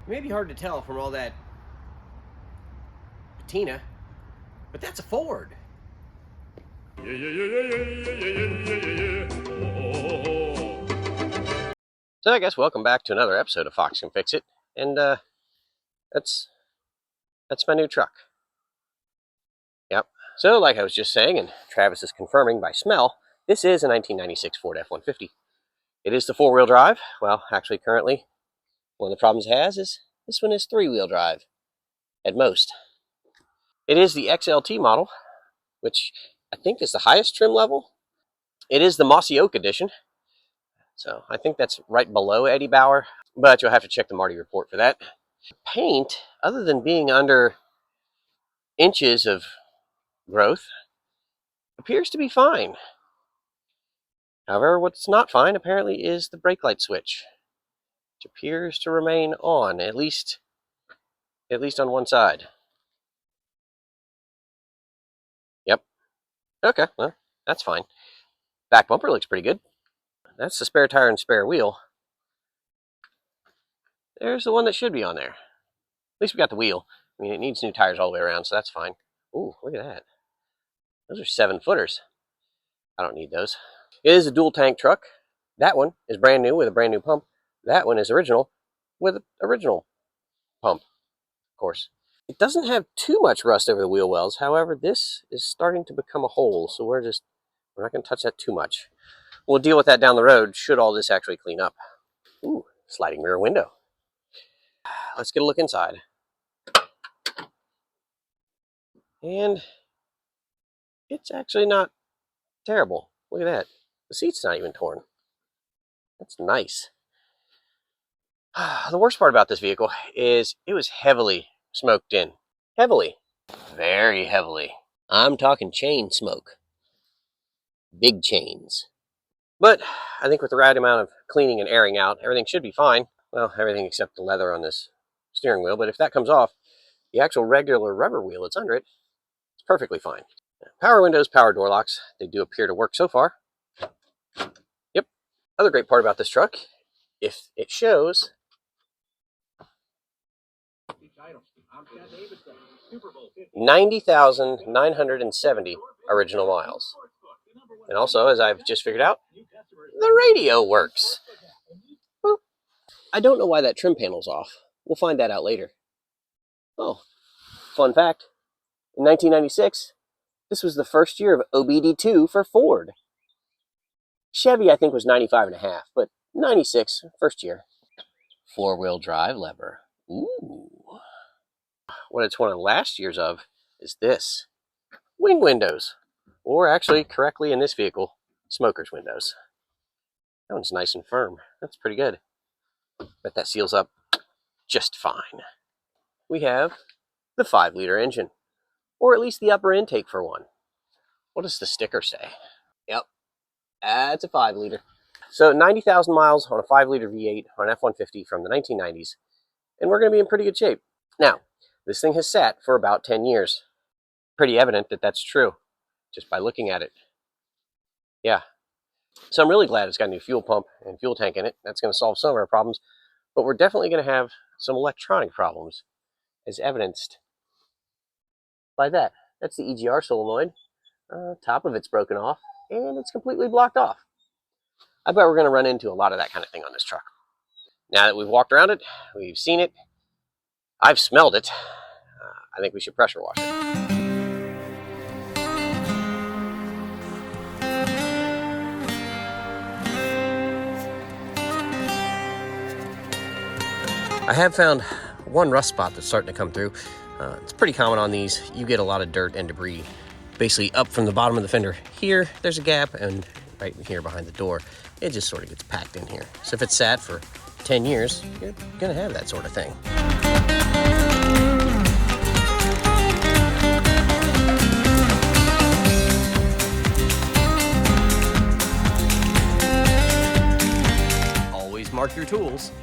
It may be hard to tell from all that patina, but that's a Ford. So I guess welcome back to another episode of Fox Can Fix It, and that's my new truck. Yep. So like I was just saying, and Travis is confirming by smell, this is a 1996 Ford F-150. It is the four-wheel drive. Well, actually, currently, one of the problems it has is this one is three-wheel drive at most. It is the XLT model, which I think is the highest trim level. It is the Mossy Oak edition, so I think that's right below Eddie Bauer, but you'll have to check the Marty report for that. Paint, other than being under inches of growth, appears to be fine. However, what's not fine apparently is the brake light switch, which appears to remain on, at least on one side. Yep. Okay, well, that's fine. Back bumper looks pretty good. That's the spare tire and spare wheel. There's the one that should be on there. At least we got the wheel. I mean, it needs new tires all the way around, so that's fine. Ooh, look at that. Those are 7-footers. I don't need those. It is a dual tank truck. That one is brand new with a brand new pump. That one is original with an original pump, of course. It doesn't have too much rust over the wheel wells. However, this is starting to become a hole, so we're not going to touch that too much. We'll deal with that down the road should all this actually clean up. Ooh, sliding rear window. Let's get a look inside. And it's actually not terrible. Look at that. The seat's not even torn. That's nice. The worst part about this vehicle is it was heavily smoked in. Heavily. Very heavily. I'm talking chain smoke. Big chains. But I think with the right amount of cleaning and airing out, everything should be fine. Well, everything except the leather on this steering wheel. But if that comes off, the actual regular rubber wheel that's under it, it's perfectly fine. Power windows, power door locks. They do appear to work so far. Yep. Other great part about this truck, if it shows 90,970 original miles. And also, as I've just figured out, the radio works. Well, I don't know why that trim panel's off. We'll find that out later. Oh, fun fact. In 1996, this was the first year of OBD2 for Ford. Chevy, I think, was 95.5, but 96, first year. Four-wheel drive lever. Ooh. What it's one of last year's of is this. Wing windows. Or actually, correctly in this vehicle, smoker's windows. That one's nice and firm. That's pretty good. Bet that seals up just fine. We have the 5-liter engine. Or at least the upper intake for one. What does the sticker say? Yep, that's a 5-liter. So 90,000 miles on a 5-liter V8 on an F-150 from the 1990s. And we're going to be in pretty good shape. Now, this thing has sat for about 10 years. Pretty evident that that's true, just by looking at it. Yeah. So I'm really glad it's got a new fuel pump and fuel tank in it. That's going to solve some of our problems. But we're definitely going to have some electronic problems, as evidenced by that. That's the EGR solenoid. Top of it's broken off, and it's completely blocked off. I bet we're going to run into a lot of that kind of thing on this truck. Now that we've walked around it, we've seen it, I've smelled it, I think we should pressure wash it. I have found one rust spot that's starting to come through. It's pretty common on these. You get a lot of dirt and debris basically up from the bottom of the fender. Here, there's a gap, and right here behind the door, it just sort of gets packed in here. So if it's sat for 10 years, you're gonna have that sort of thing. Always mark your tools.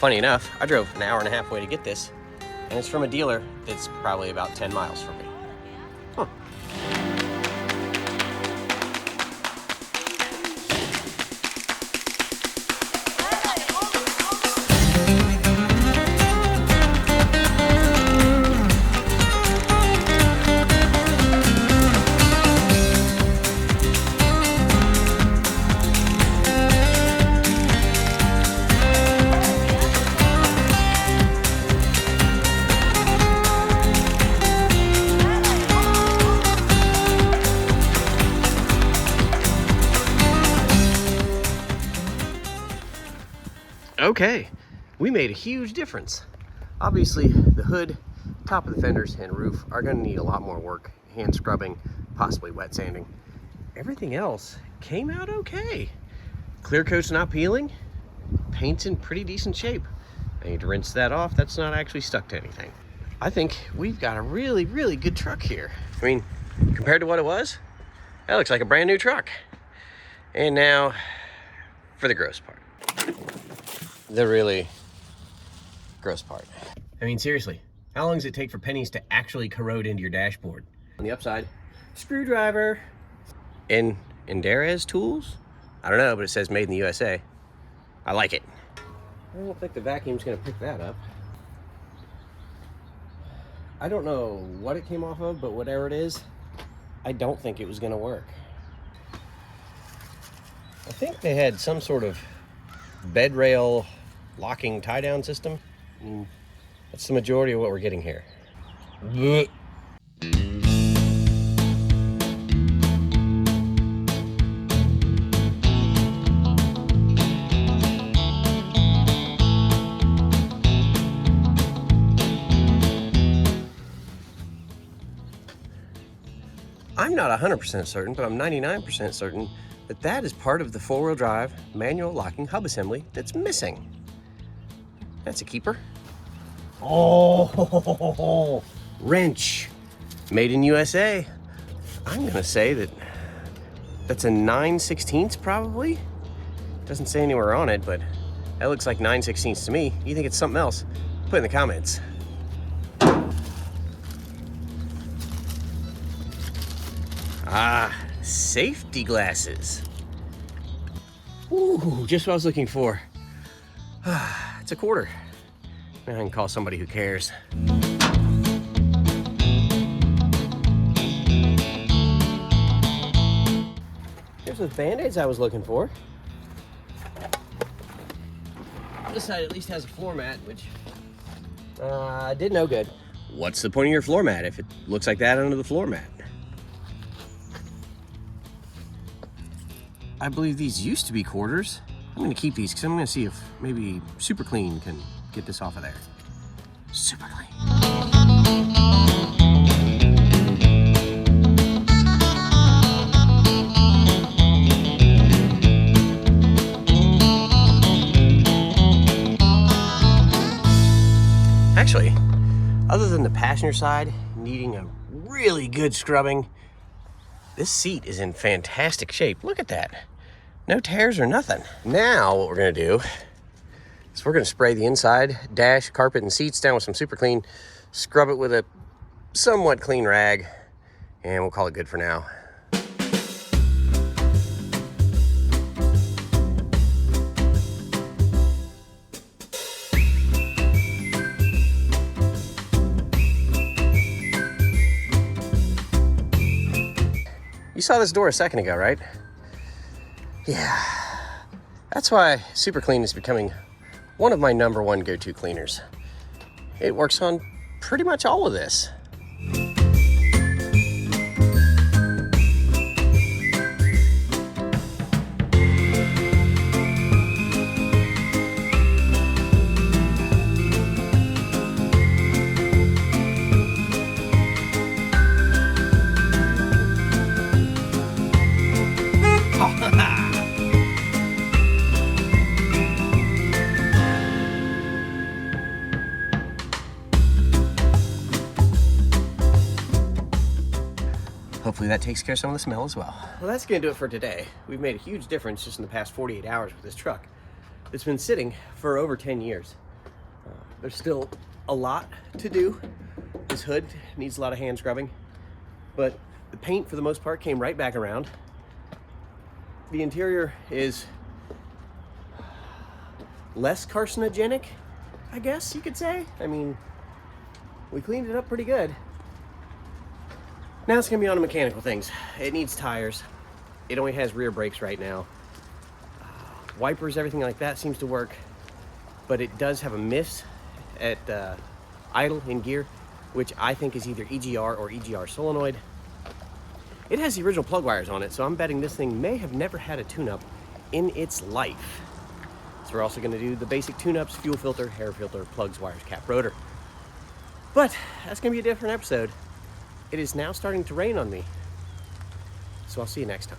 Funny enough, I drove an hour and a half way to get this, and it's from a dealer that's probably about 10 miles from me. Huh. Okay, we made a huge difference. Obviously, the hood, top of the fenders, and roof are going to need a lot more work, hand scrubbing, possibly wet sanding. Everything else came out okay. Clear coat's not peeling, paint's in pretty decent shape. I need to rinse that off. That's not actually stuck to anything. I think we've got a really, really good truck here. I mean, compared to what it was, that looks like a brand new truck. And now for the gross part. The really gross part. I mean, seriously, how long does it take for pennies to actually corrode into your dashboard? On the upside, screwdriver. And Inderez tools? I don't know, but it says made in the USA. I like it. I don't think the vacuum's gonna pick that up. I don't know what it came off of, but whatever it is, I don't think it was gonna work. I think they had some sort of bed rail locking tie-down system. That's the majority of what we're getting here. Blech. I'm not 100% certain, but I'm 99% certain that that is part of the four-wheel drive manual locking hub assembly that's missing. That's a keeper. Oh, wrench, made in USA. I'm gonna say that that's a 9/16 probably. Doesn't say anywhere on it, but that looks like 9/16 to me. You think it's something else? Put in the comments. Ah, safety glasses. Ooh, just what I was looking for. It's a quarter. I can call somebody who cares. Here's those Band-Aids I was looking for. This side at least has a floor mat, which did no good. What's the point of your floor mat if it looks like that under the floor mat? I believe these used to be quarters. I'm gonna keep these because I'm gonna see if maybe Super Clean can get this off of there. Super Clean. Actually, other than the passenger side needing a really good scrubbing, this seat is in fantastic shape. Look at that. No tears or nothing. Now what we're gonna do is we're gonna spray the inside, dash, carpet, and seats down with some Super Clean, scrub it with a somewhat clean rag, and we'll call it good for now. You saw this door a second ago, right? Yeah, that's why Super Clean is becoming one of my #1 go-to cleaners. It works on pretty much all of this. Hopefully that takes care of some of the smell as well. Well, that's gonna do it for today. We've made a huge difference just in the past 48 hours with this truck. It's been sitting for over 10 years. There's still a lot to do. This hood needs a lot of hand scrubbing, but the paint for the most part came right back around. The interior is less carcinogenic, I guess you could say. I mean, we cleaned it up pretty good. Now it's gonna be on the mechanical things. It needs tires. It only has rear brakes right now. Wipers, everything like that seems to work, but it does have a miss at idle in gear, which I think is either EGR or EGR solenoid. It has the original plug wires on it, so I'm betting this thing may have never had a tune-up in its life. So we're also gonna do the basic tune-ups: fuel filter, air filter, plugs, wires, cap, rotor. But that's gonna be a different episode. It is now starting to rain on me, so I'll see you next time.